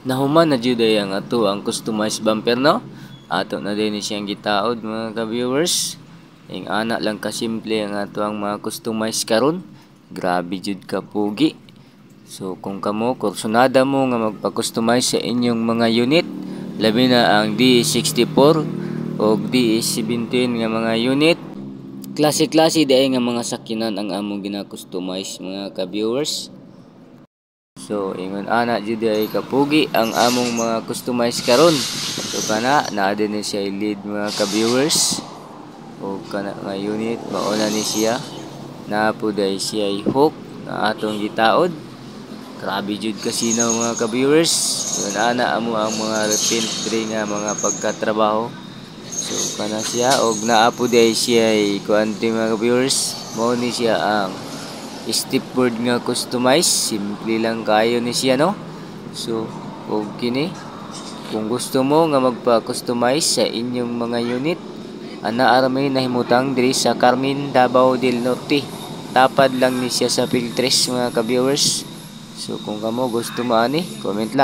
Nahuman na jud ay ang ato ang customized bumper, no? Ato na din siyang gitaod mga ka-viewers. Ing ana lang kasimple ang ato ang mga customized karon. Grabe jud ka pugi. So kung kamo kursunada mo nga magpa-customize sa inyong mga unit, labi na ang D64 o D17 nga mga unit, klase-klase daay nga mga sakyanan ang among gina-customize mga ka-viewers. So ingon ana jud ay kapugi ang among mga customized karon. So kana naa din ni siya lead mga ka-viewers. O kana nga unit mauna ni siya. Na po day siya hook na atong gitaod. Grabe jud kasino mga ka-viewers. Ingon ana amo ang mga repaint nga mga pagkatrabaho. So kana siya og naa po day siya kuanti mga ka-viewers. Mao ni siya ang stepboard nga customize, simple lang kayo ni siya, no? So og kini kung gusto mo nga magpa-customize sa inyong mga unit, ana arami nahimutang diri sa Carmen, Davao del Norte. Tapad lang ni siya sa Filtres mga ka-viewers. So kung kamo gusto mo ani, comment lang.